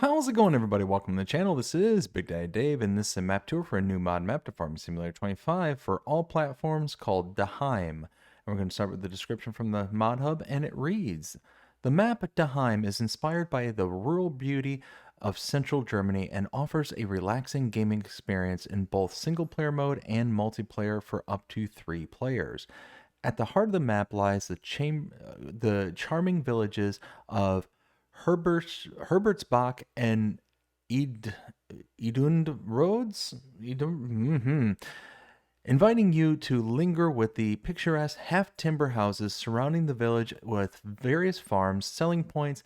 How's it going, everybody? Welcome to the channel. This is Big Daddy Dave, and this is a map tour for a new mod map to Farming Simulator 25 for all platforms called Daheim. And we're going to start with the description from the mod hub, and it reads: the map Daheim is inspired by the rural beauty of central Germany and offers a relaxing gaming experience in both single-player mode and multiplayer for up to 3 players. At the heart of the map lies the charming villages of Herbertsbach and Idund Roads, inviting you to linger with the picturesque half-timber houses surrounding the village with various farms, selling points,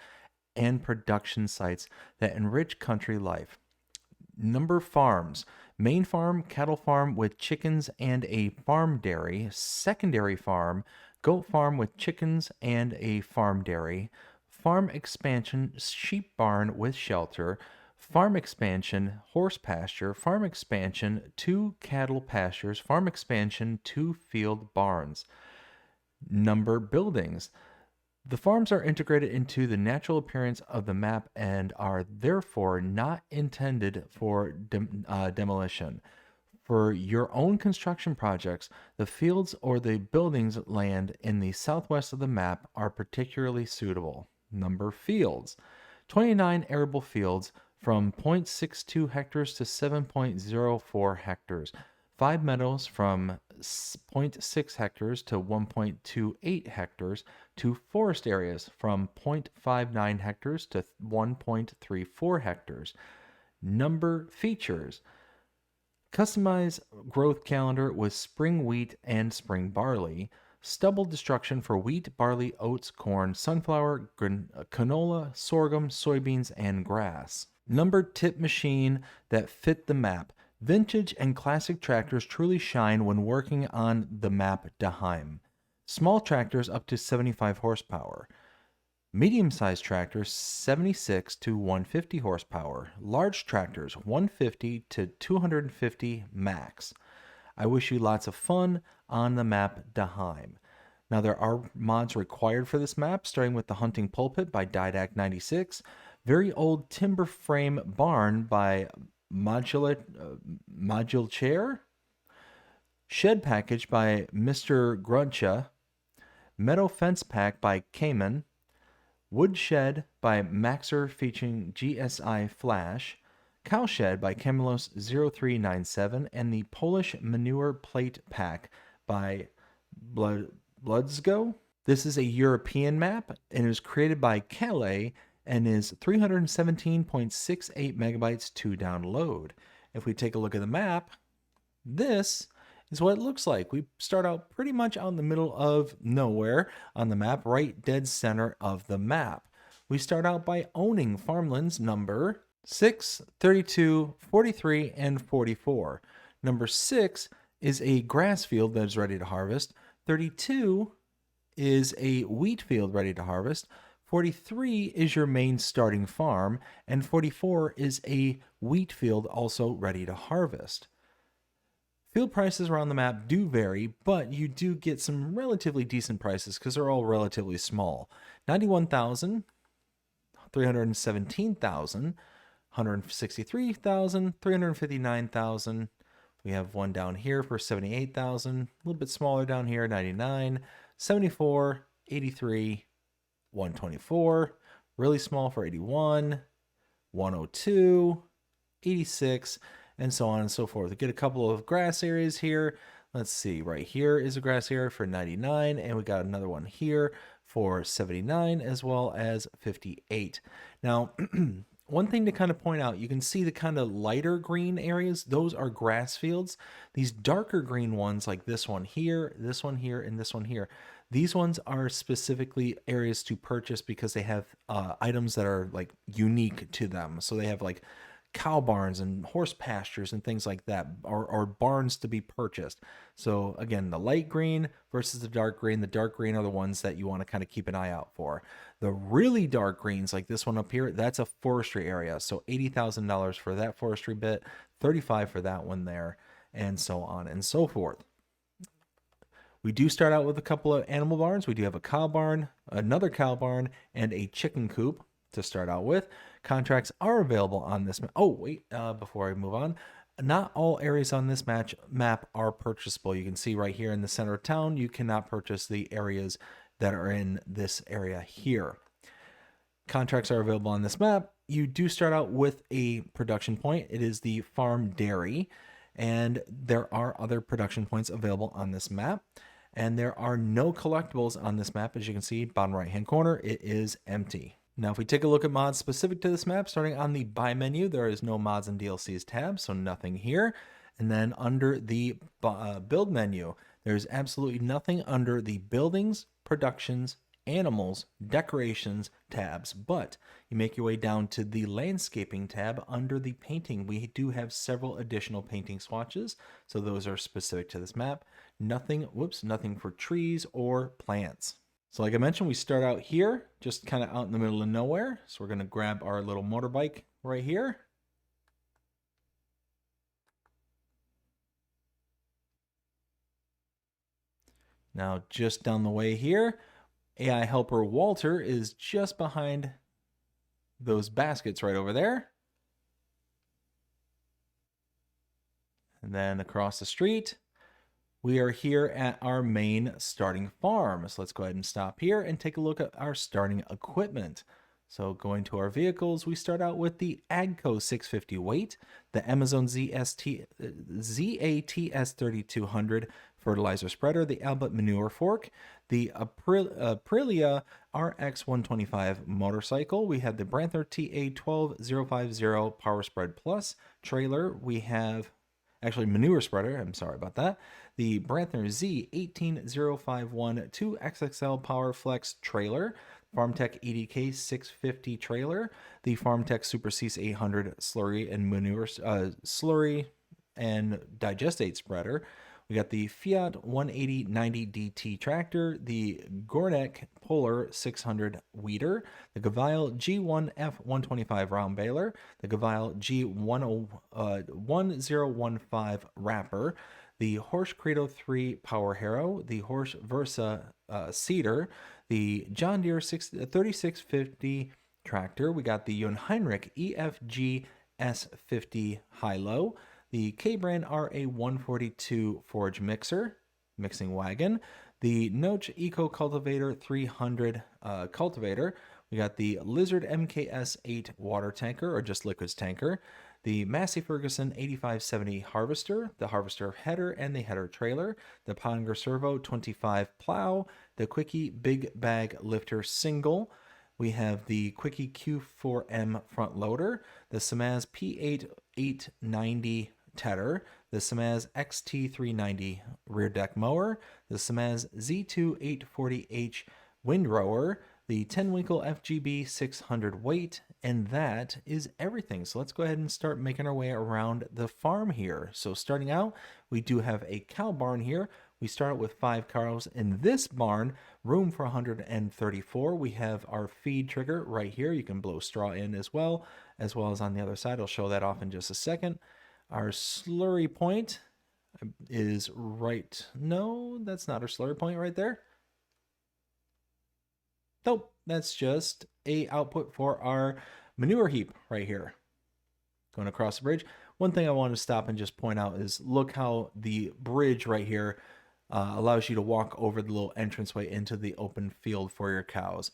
and production sites that enrich country life. Number farms: main farm, cattle farm with chickens and a farm dairy; secondary farm, goat farm with chickens and a farm dairy; farm expansion, sheep barn with shelter; farm expansion, horse pasture; farm expansion, 2 cattle pastures; farm expansion, 2 field barns. Number buildings: the farms are integrated into the natural appearance of the map and are therefore not intended for demolition. For your own construction projects, the fields or the buildings land in the southwest of the map are particularly suitable. Number fields: 29 arable fields from 0.62 hectares to 7.04 hectares. 5 meadows from 0.6 hectares to 1.28 hectares, to forest areas from 0.59 hectares to 1.34 hectares. Number features: customize growth calendar with spring wheat and spring barley; stubble destruction for wheat, barley, oats, corn, sunflower, canola, sorghum, soybeans, and grass. Number tip machine that fit the map: vintage and classic tractors truly shine when working on the map Daheim. Small tractors up to 75 horsepower. Medium-sized tractors 76 to 150 horsepower. Large tractors 150 to 250 max. I wish you lots of fun on the map Daheim. Now, there are mods required for this map, starting with the Hunting Pulpit by Didac96, Very Old Timber Frame Barn by Module Chair, Shed Package by Mr. Grudcha, Meadow Fence Pack by Cayman, Woodshed by Maxer featuring GSI Flash, Cowshed by Camelos0397, and the Polish Manure Plate Pack by Bloodsgo. This is a European map and is created by Calais and is 317.68 megabytes to download. If we take a look at the map, this is what it looks like. We start out pretty much out in the middle of nowhere on the map, right dead center of the map. We start out by owning farmlands number 6, 32, 43, and 44. Number 6 is a grass field that is ready to harvest. 32 is a wheat field ready to harvest. 43 is your main starting farm, and 44 is a wheat field also ready to harvest. Field prices around the map do vary, but you do get some relatively decent prices because they're all relatively small. 91,000, 317,000, 163,000, 359,000. We have one down here for 78,000, a little bit smaller down here, 99, 74, 83, 124, really small for 81, 102, 86, and so on and so forth. We get a couple of grass areas here. Let's see, right here is a grass area for 99, and we got another one here for 79, as well as 58. Now, one thing to kind of point out, you can see the kind of lighter green areas, those are grass fields. These darker green ones, like this one here, and this one here, these ones are specifically areas to purchase because they have items that are like unique to them. So they have like cow barns and horse pastures and things like that, or barns to be purchased. So again, the light green versus the dark green. The dark green are the ones that you want to kind of keep an eye out for. The really dark greens, like this one up here, that's a forestry area. So $80,000 for that forestry bit, 35 for that one there, and so on and so forth. We do start out with a couple of animal barns. We do have a cow barn, another cow barn, and a chicken coop to start out with. Contracts are available on this map. Oh, wait, before I move on, not all areas on this map are purchasable. You can see right here in the center of town, you cannot purchase the areas that are in this area here. Contracts are available on this map. You do start out with a production point. It is the farm dairy, and there are other production points available on this map. And there are no collectibles on this map. As you can see, bottom right hand corner, it is empty. Now, if we take a look at mods specific to this map, starting on the buy menu, there is no mods and DLCs tab, so nothing here. And then under the build menu, there's absolutely nothing under the buildings, productions, animals, decorations tabs, but you make your way down to the landscaping tab under the painting. We do have several additional painting swatches, so those are specific to this map. Nothing for trees or plants. So like I mentioned, we start out here, just kind of out in the middle of nowhere. So we're going to grab our little motorbike right here. Now, just down the way here, AI helper Walter is just behind those baskets right over there. And then across the street, we are here at our main starting farm. So let's go ahead and stop here and take a look at our starting equipment. So going to our vehicles, we start out with the AGCO 650 weight, the Amazon ZATS 3200 fertilizer spreader, the Albert manure fork, the Aprilia RX 125 motorcycle. We have the Branther TA 12050 Power Spread Plus trailer. We have manure spreader. I'm sorry about that. The Branther Z 18051 2XXL Power Flex trailer. FarmTech EDK 650 trailer, the FarmTech Super Cease 800 slurry and manure slurry and digestate spreader. We got the Fiat 18090 DT tractor, the Gornek Polar 600 weeder, the Gavile G1F 125 round baler, the Gavile G1015 wrapper, the Horsch Credo 3 power harrow, the Horsch Versa seeder, the John Deere 3650 tractor. We got the Junheinrich EFG S50 high-low, the K-Brand RA142 forage mixing wagon, the Noche Eco Cultivator 300 cultivator. We got the Lizard MKS8 water tanker, or just liquids tanker, the Massey Ferguson 8570 harvester, the harvester header and the header trailer, the Ponger Servo 25 plow, the Quickie big bag lifter single. We have the Quickie Q4M front loader, the Samaz P8890 tedder, the Samaz XT390 rear deck mower, the Samaz Z2840H windrower, the 10-winkle FGB 600 weight, and that is everything. So let's go ahead and start making our way around the farm here. So starting out, we do have a cow barn here. We start out with 5 cows in this barn, room for 134. We have our feed trigger right here. You can blow straw in as well as on the other side. I'll show that off in just a second. Our slurry point is right. No, that's not our slurry point right there. Nope, that's just a output for our manure heap right here. Going across the bridge. One thing I want to stop and just point out is look how the bridge right here allows you to walk over the little entranceway into the open field for your cows.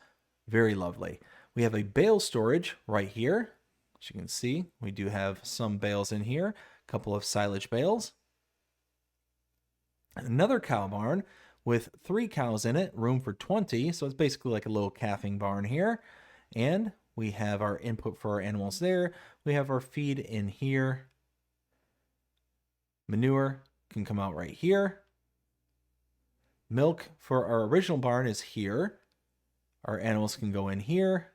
Very lovely. We have a bale storage right here. As you can see, we do have some bales in here, a couple of silage bales. Another cow barn with 3 cows in it, room for 20. So it's basically like a little calving barn here. And we have our input for our animals there. We have our feed in here. Manure can come out right here. Milk for our original barn is here. Our animals can go in here.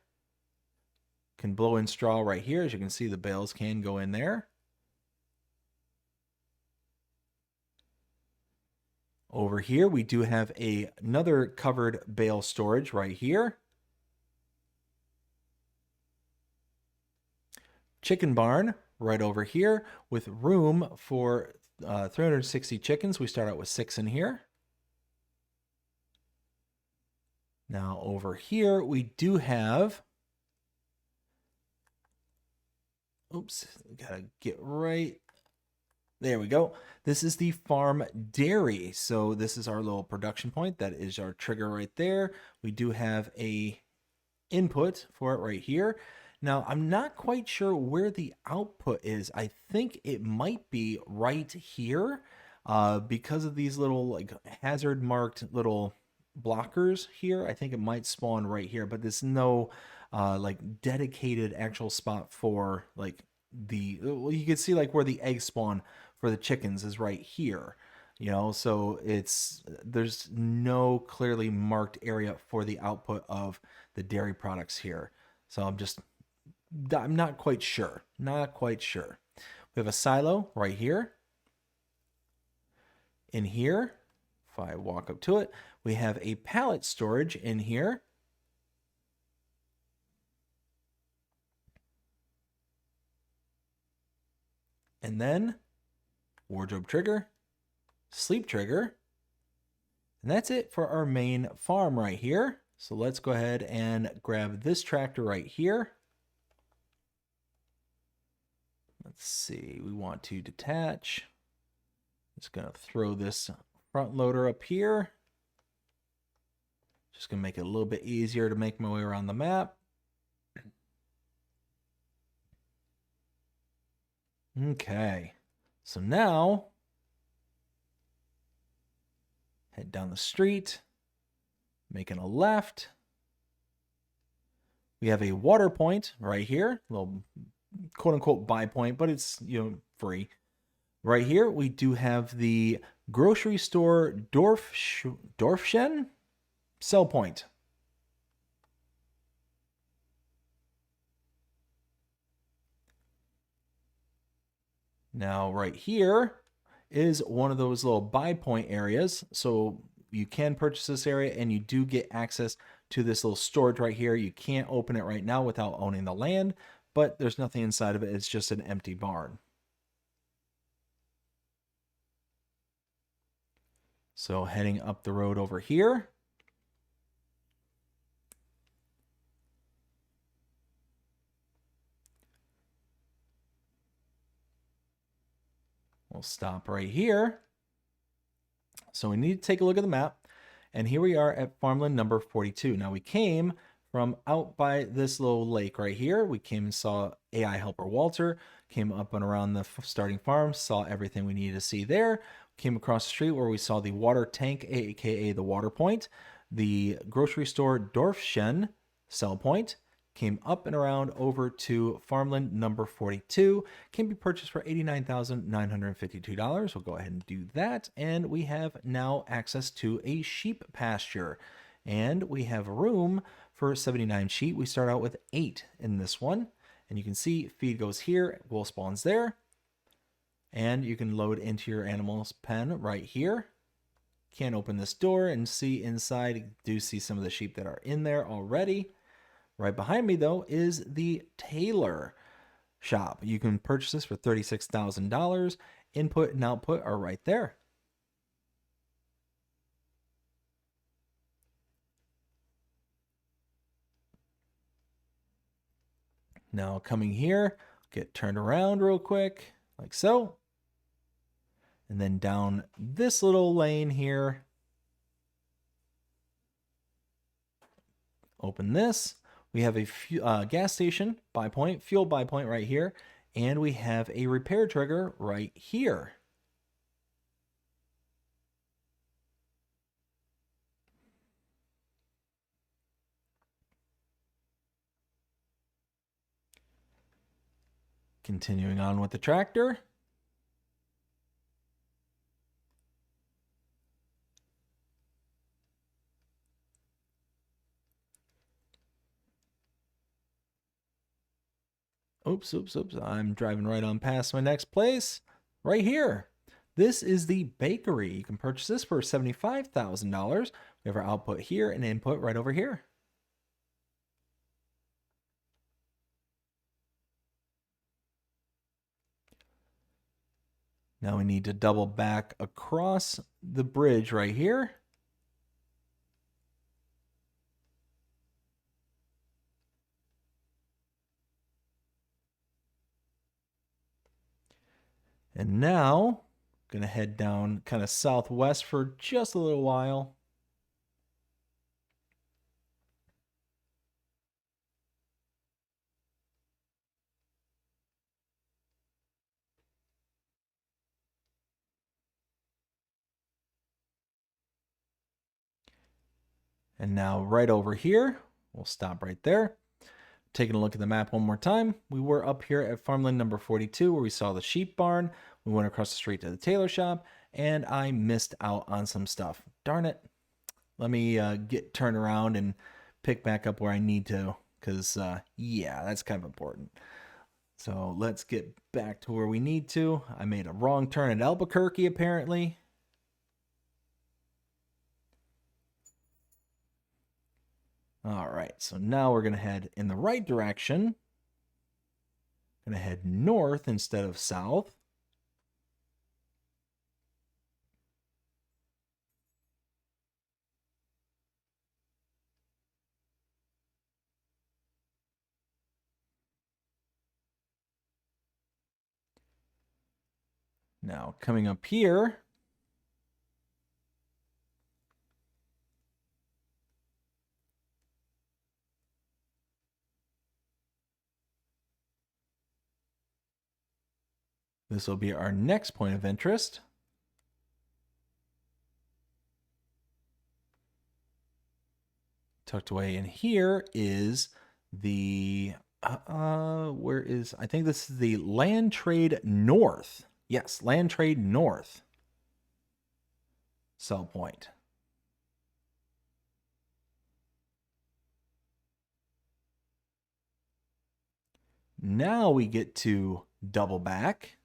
Can blow in straw right here. As you can see, the bales can go in there. Over here, we do have another covered bale storage right here. Chicken barn right over here with room for 360 chickens. We start out with 6 in here. Now over here, we do have Oops, gotta get right. There we go. This is the farm dairy. So this is our little production point. That is our trigger right there. We do have a input for it right here. Now, I'm not quite sure where the output is. I think it might be right here because of these little like hazard marked little blockers here. I think it might spawn right here, but there's no like dedicated actual spot for like well, you can see like where the eggs spawn for the chickens is right here. You know, so there's no clearly marked area for the output of the dairy products here. So I'm not quite sure. Not quite sure. We have a silo right here. In here, if I walk up to it, we have a pallet storage in here. And then wardrobe trigger, sleep trigger. And that's it for our main farm right here. So let's go ahead and grab this tractor right here. Let's see, we want to detach. Just gonna throw this front loader up here. Just gonna make it a little bit easier to make my way around the map. Okay, so now head down the street, making a left. We have a water point right here, a little quote unquote buy point, but it's, you know, free. Right here, we do have the grocery store Dorfchen sell point. Now, right here is one of those little buy point areas. So you can purchase this area and you do get access to this little storage right here. You can't open it right now without owning the land, but there's nothing inside of it. It's just an empty barn. So heading up the road over here. We'll stop right here. So we need to take a look at the map. And here we are at farmland number 42. Now we came from out by this little lake right here. We came and saw AI helper Walter, came up and around the starting farm, saw everything we needed to see there. Came across the street where we saw the water tank, aka the water point, the grocery store Dorfchen sell point, came up and around over to farmland number 42, can be purchased for $89,952. We'll go ahead and do that. And we have now access to a sheep pasture. And we have room for 79 sheep. We start out with 8 in this one. And you can see feed goes here, wool spawns there. And you can load into your animal's pen right here. Can't open this door and see inside. You do see some of the sheep that are in there already. Right behind me, though, is the tailor shop. You can purchase this for $36,000. Input and output are right there. Now coming here, get turned around real quick, like so. And then down this little lane here. Open this. We have a gas station buy point, fuel buy point right here, and we have a repair trigger right here. Continuing on with the tractor. Oops. I'm driving right on past my next place. Right here. This is the bakery. You can purchase this for $75,000. We have our output here and input right over here. Now we need to double back across the bridge right here. And now, going to head down kind of southwest for just a little while. And now right over here, we'll stop right there. Taking a look at the map one more time, we were up here at farmland number 42 where we saw the sheep barn. We went across the street to the tailor shop, and I missed out on some stuff. Darn it. Let me get turned around and pick back up where I need to, because, yeah, that's kind of important. So let's get back to where we need to. I made a wrong turn at Albuquerque, apparently. All right, so now we're going to head in the right direction. Going to head north instead of south. Now, coming up here, this will be our next point of interest. Tucked away in here is the, where is, I think this is the Land Trade North. Yes, Land Trade North sell point. Now we get to double back.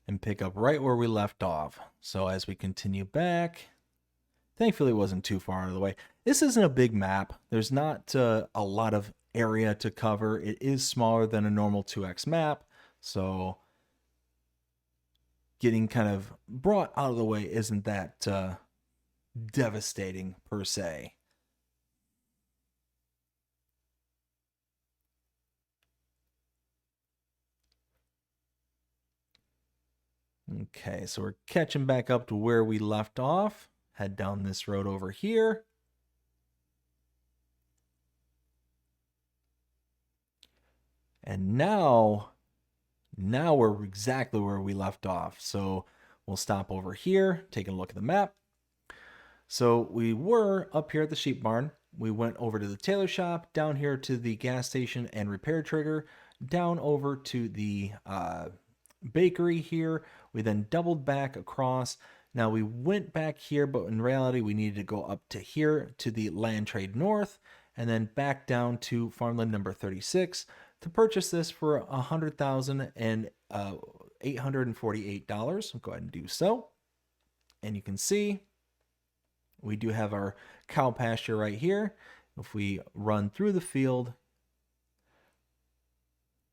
And pick up right where we left off. So as we continue back, thankfully it wasn't too far out of the way. This isn't a big map. There's not a lot of area to cover. It is smaller than a normal 2x map. So getting kind of brought out of the way isn't that devastating per se. Okay, so we're catching back up to where we left off. Head down this road over here. And now we're exactly where we left off. So we'll stop over here, taking a look at the map. So we were up here at the sheep barn. We went over to the tailor shop, down here to the gas station and repair trigger, down over to the bakery here. We then doubled back across. Now we went back here, but in reality, we needed to go up to here to the Land Trade North and then back down to farmland number 36 to purchase this for $100,848. I'll go ahead and do so. And you can see we do have our cow pasture right here. If we run through the field,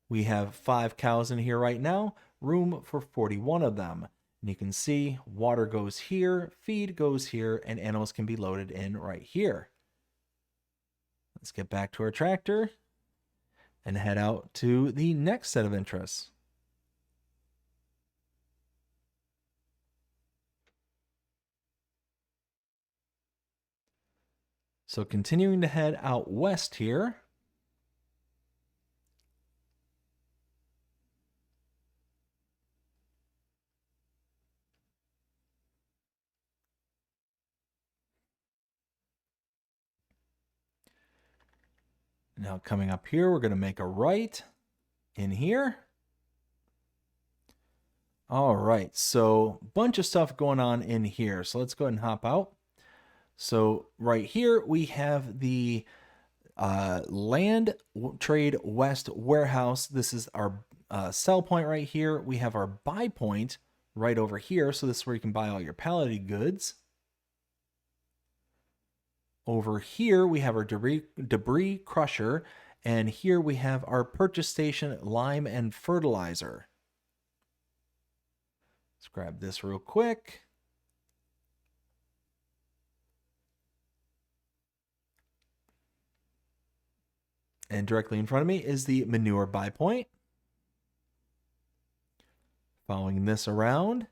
we have 5 cows in here right now, room for 41 of them. And you can see water goes here, feed goes here, and animals can be loaded in right here. Let's get back to our tractor and head out to the next set of interests. So continuing to head out west here. Now coming up here, we're going to make a right in here. All right, so bunch of stuff going on in here. So let's go ahead and hop out. So right here, we have the Land Trade West warehouse. This is our sell point right here. We have our buy point right over here. So this is where you can buy all your palleted goods. Over here, we have our debris crusher, and here we have our purchase station, lime and fertilizer. Let's grab this real quick. And directly in front of me is the manure buy point. Following this around,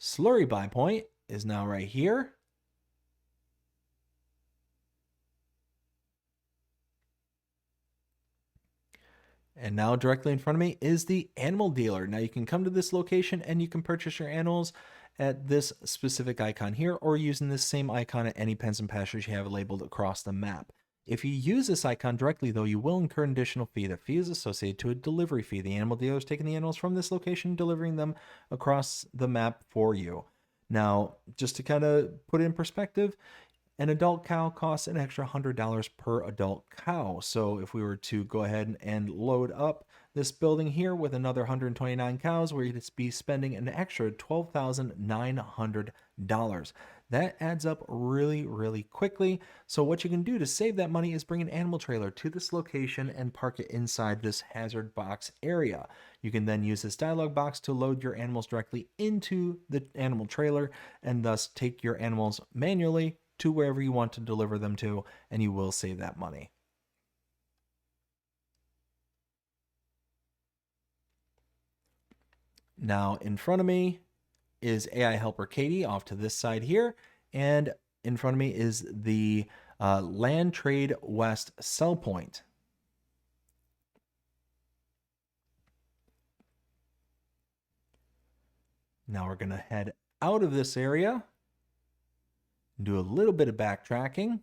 slurry buy point is now right here. And now directly in front of me is the animal dealer. Now you can come to this location and you can purchase your animals at this specific icon here, or using this same icon at any pens and pastures you have labeled across the map. If you use this icon directly, though, you will incur an additional fee. That fee is associated to a delivery fee. The animal dealer is taking the animals from this location, delivering them across the map for you. Now, just to kind of put it in perspective, an adult cow costs an extra $100 per adult cow. So if we were to go ahead and load up this building here with another 129 cows, we'd be spending an extra $12,900. That adds up really, really quickly. So what you can do to save that money is bring an animal trailer to this location and park it inside this hazard box area. You can then use this dialog box to load your animals directly into the animal trailer and thus take your animals manually to wherever you want to deliver them to, and you will save that money. Now in front of me is AI helper Katie off to this side here, and in front of me is the Land Trade West sell point. Now we're going to head out of this area, do a little bit of backtracking.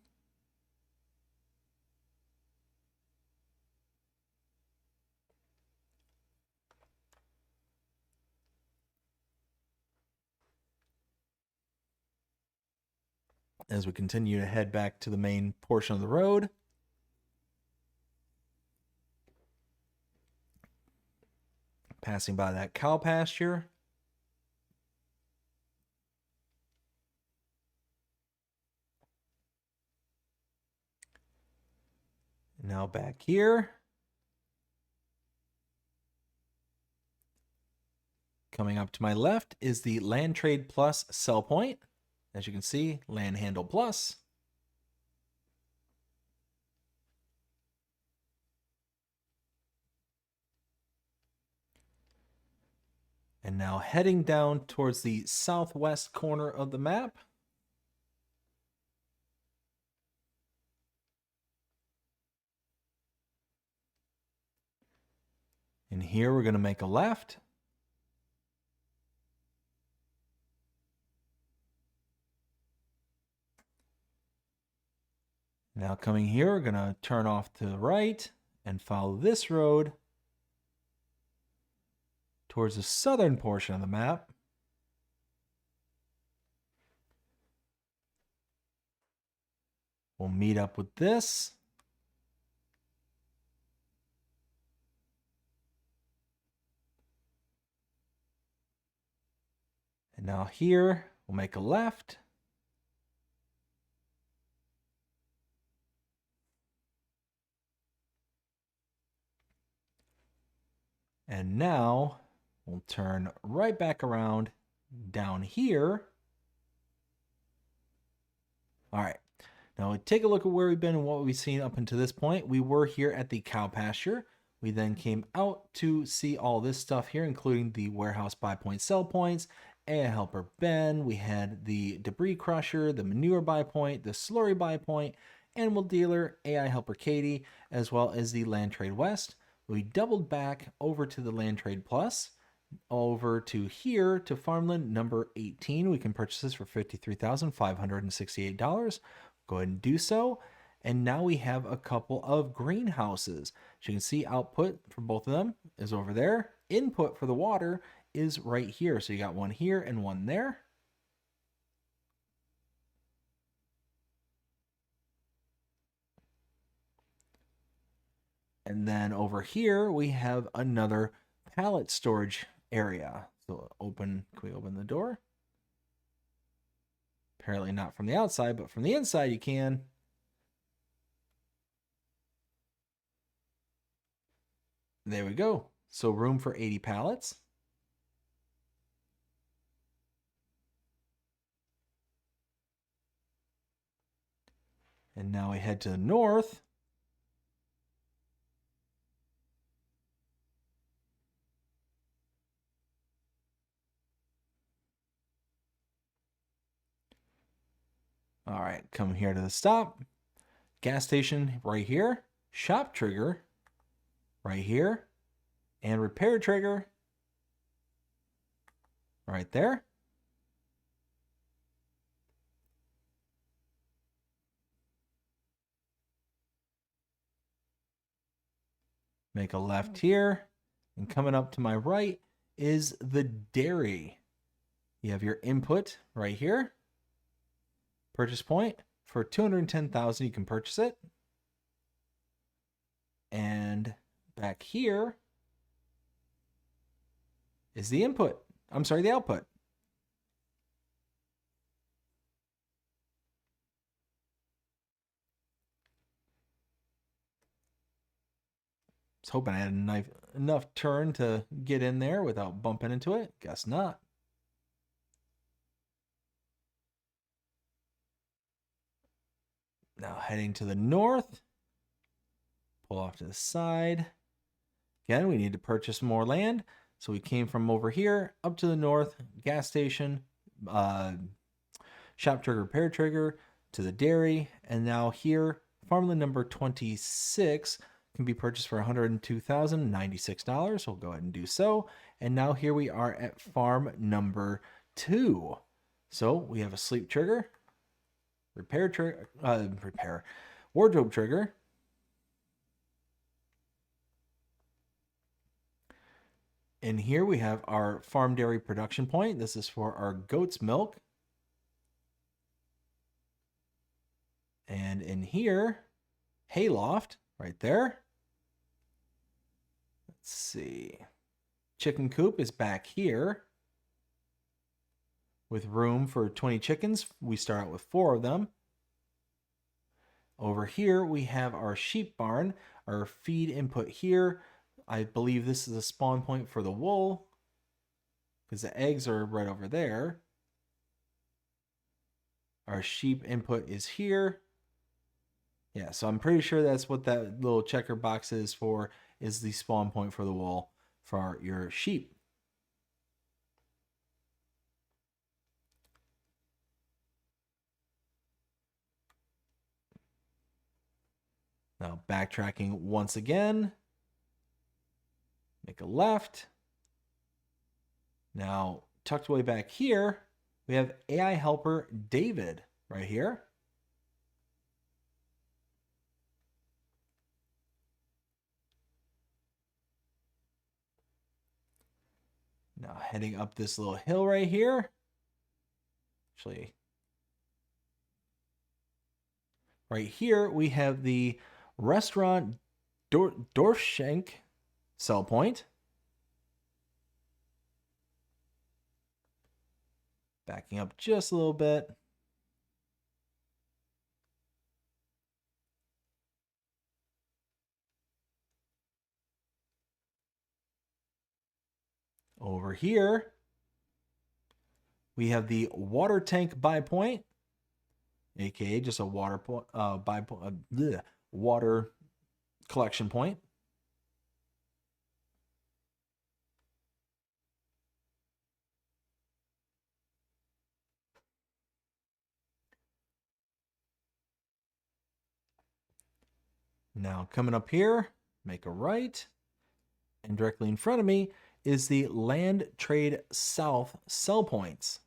As we continue to head back to the main portion of the road. Passing by that cow pasture. Now back here. Coming up to my left is the Land Trade Plus sell point. As you can see, Land Handle Plus. And now heading down towards the southwest corner of the map. And here we're going to make a left. Now coming here, we're going to turn off to the right and follow this road towards the southern portion of the map. We'll meet up with this. And now here, we'll make a left. And now we'll turn right back around down here. All right. Now take a look at where we've been and what we've seen up until this point. We were here at the cow pasture. We then came out to see all this stuff here, including the warehouse buy point sell points, AI helper Ben. We had the debris crusher, the manure buy point, the slurry buy point, animal dealer, AI helper Katie, as well as the Land Trade West. We doubled back over to the Land Trade Plus, over to here to farmland number 18. We can purchase this for $53,568. Go ahead and do so. And now we have a couple of greenhouses. As you can see, output for both of them is over there. Input for the water is right here. So you got one here and one there. And then over here, we have another pallet storage area. So can we open the door? Apparently not from the outside, but from the inside you can. There we go. So room for 80 pallets. And now we head to the north. All right, come here to the stop. Gas station right here. Shop trigger right here. And repair trigger right there. Make a left here. And coming up to my right is the dairy. You have your input right here. Purchase point for $210,000. You can purchase it. And back here is the input. I'm sorry, the output. I was hoping I had enough turn to get in there without bumping into it. Guess not. Now heading to the north. Pull off to the side. Again, we need to purchase more land. So we came from over here up to the north, gas station, shop trigger, repair trigger, to the dairy. And now here, farmland number 26 can be purchased for $102,096. We'll go ahead and do so. And now here we are at farm number 2. So we have a sleep trigger, wardrobe trigger, and here we have our farm dairy production point. This is for our goat's milk. And in here, hayloft right there. Let's see. Chicken coop is back here with room for 20 chickens. We start out with 4 of them. Over here, we have our sheep barn, our feed input here. I believe this is a spawn point for the wool because the eggs are right over there. Our sheep input is here. Yeah, so I'm pretty sure that's what that little checker box is for, is the spawn point for the wool for your sheep. Now backtracking once again. Make a left. Now, tucked away back here, we have AI helper David right here. Now heading up this little hill right here. Actually, right here we have the restaurant Dorfschenk sell point. Backing up just a little bit. Over here, we have the water tank buy point, aka just a water water collection point. Now coming up here, make a right, and directly in front of me is the Land Trade South sell points.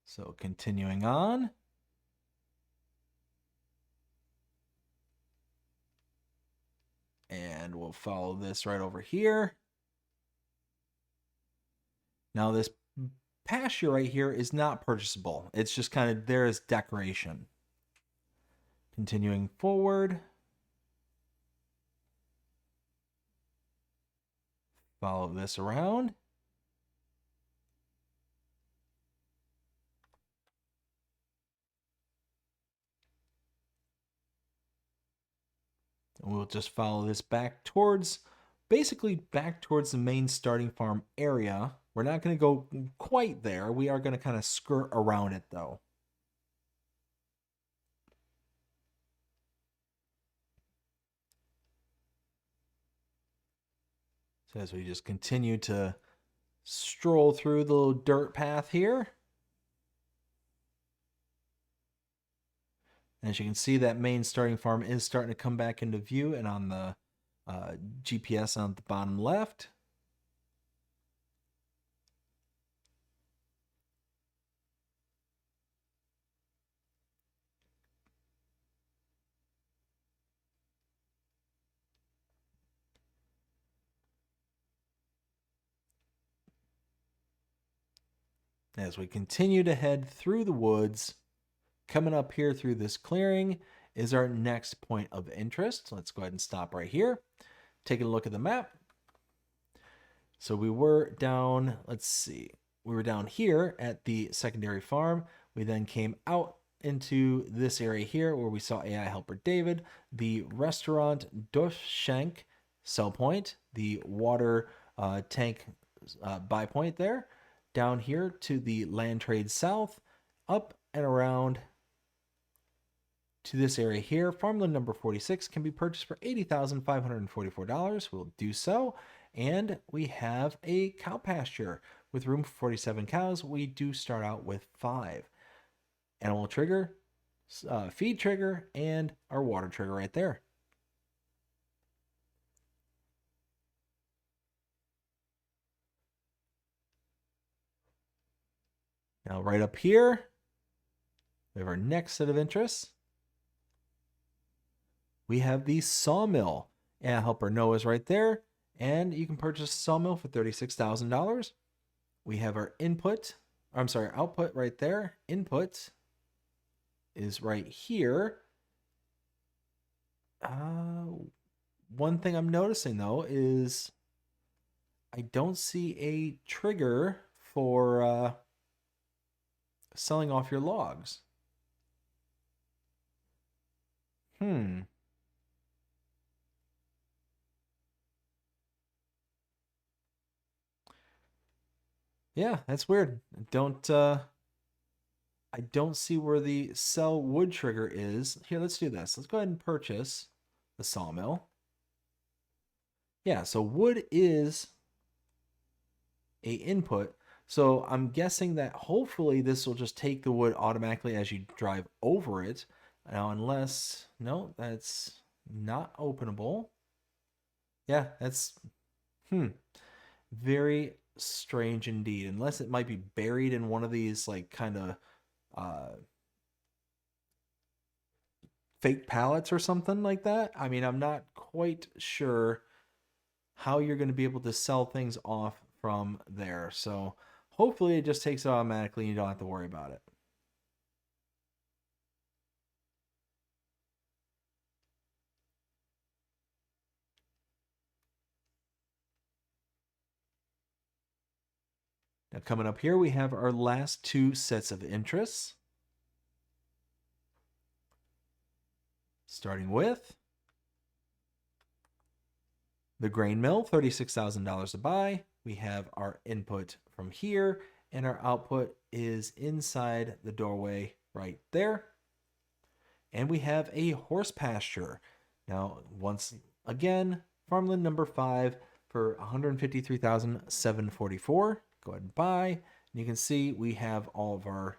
So continuing on. And we'll follow this right over here. Now this pasture right here is not purchasable. It's just kind of there as decoration. Continuing forward. Follow this around. And we'll just follow this back towards, basically back towards the main starting farm area. We're not going to go quite there. We are going to kind of skirt around it though. So as we just continue to stroll through the little dirt path here, as you can see, that main starting farm is starting to come back into view, and on the GPS on the bottom left. As we continue to head through the woods, coming up here through this clearing is our next point of interest. Let's go ahead and stop right here. Taking a look at the map. So we were down, let's see, we were down here at the secondary farm. We then came out into this area here where we saw AI helper David, the restaurant Doschenk sell point, the water tank buy point there, down here to the land trade south, up and around to this area here. Farmland number 46 can be purchased for $80,544. We'll do so. And we have a cow pasture with room for 47 cows. We do start out with 5. Animal trigger, feed trigger, and our water trigger right there. Now right up here, we have our next set of interests. We have the sawmill. And helper Noah's right there. And you can purchase a sawmill for $36,000. We have our output right there. Input is right here. One thing I'm noticing though is I don't see a trigger for selling off your logs. Yeah, that's weird. I don't see where the sell wood trigger is. Here, let's do this. Let's go ahead and purchase the sawmill. Yeah, so wood is a input. So I'm guessing that hopefully this will just take the wood automatically as you drive over it. Now, unless, no, that's not openable. Yeah, that's, very strange indeed. Unless it might be buried in one of these, like, kind of fake pallets or something like that. I mean, I'm not quite sure how you're going to be able to sell things off from there. So hopefully it just takes it automatically and you don't have to worry about it. Now coming up here, we have our last 2 sets of interests. Starting with the grain mill, $36,000 to buy. We have our input from here, and our output is inside the doorway right there. And we have a horse pasture. Now, once again, farmland number 5 for $153,744. Go ahead and buy. And you can see we have all of our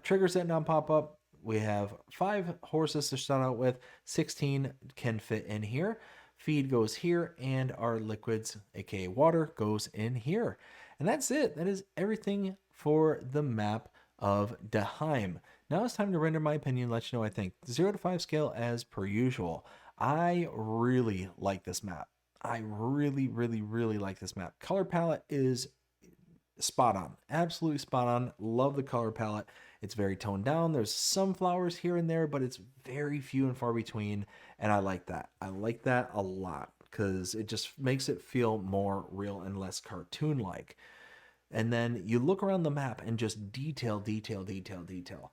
triggers that now pop up. We have 5 horses to start out with. 16 can fit in here. Feed goes here, and our liquids, aka water, goes in here. And that's it. That is everything for the map of Daheim. Now it's time to render my opinion, let you know what I think. 0 to 5 scale as per usual. I really like this map. I really, really, really like this map. Color palette is spot on. Absolutely spot on. Love the color palette. It's very toned down. There's some flowers here and there, but it's very few and far between. And I like that. I like that a lot because it just makes it feel more real and less cartoon-like. And then you look around the map and just detail, detail, detail, detail.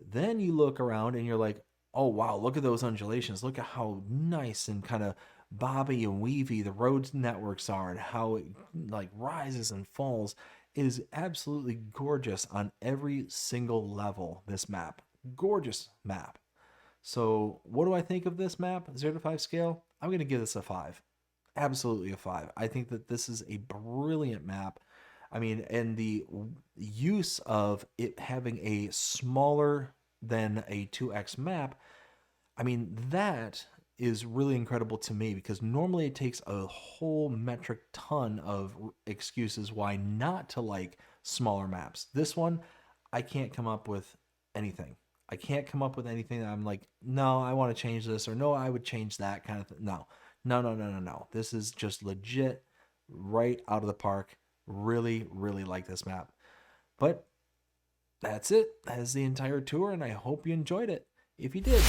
Then you look around and you're like, Oh, wow, look at those undulations. Look at how nice and kind of bobby and weavy the road networks are and how it like rises and falls. It is absolutely gorgeous on every single level, this map. Gorgeous map. So, what do I think of this map, 0 to 5 scale? I'm going to give this a 5. Absolutely a 5. I think that this is a brilliant map. I mean, and the use of it having a smaller than a 2x map, I mean, that is really incredible to me because normally it takes a whole metric ton of excuses why not to like smaller maps. This one, I can't come up with anything. I can't come up with anything that I'm like, no, I want to change this, or no, I would change that kind of thing. No, no, no, no, no, no. This is just legit right out of the park. Really, really like this map. But that's it. That is the entire tour, and I hope you enjoyed it. If you did,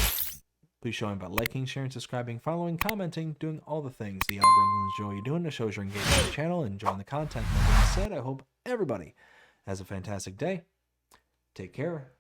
please show me by liking, sharing, subscribing, following, commenting, doing all the things the algorithms enjoy you doing. It shows you're engaged with the channel and enjoying the content. That being said, I hope everybody has a fantastic day. Take care.